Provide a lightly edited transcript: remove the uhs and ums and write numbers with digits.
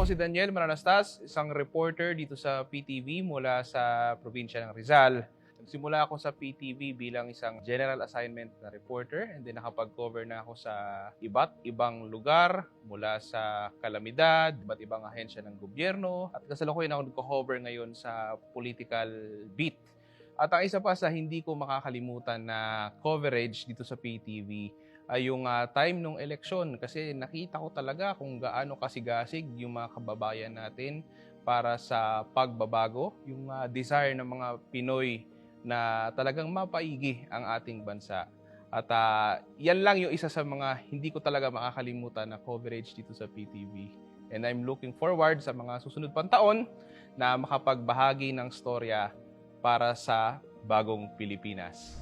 Ako si Daniel Mananastas, isang reporter dito sa PTV mula sa probinsya ng Rizal. Nagsimula ako sa PTV bilang isang general assignment na reporter and then nakapag-cover na ako sa iba't ibang lugar mula sa kalamidad, iba't ibang ahensya ng gobyerno at kasalukuyan ako nagko-cover ngayon sa political beat. At ang isa pa sa hindi ko makakalimutan na coverage dito sa PTV ay yung time ng eleksyon kasi nakita ko talaga kung gaano kasigasig yung mga kababayan natin para sa pagbabago, yung desire ng mga Pinoy na talagang mapaigi ang ating bansa. At yan lang yung isa sa mga hindi ko talaga makakalimutan na coverage dito sa PTV. And I'm looking forward sa mga susunod pang taon na makapagbahagi ng storya para sa bagong Pilipinas.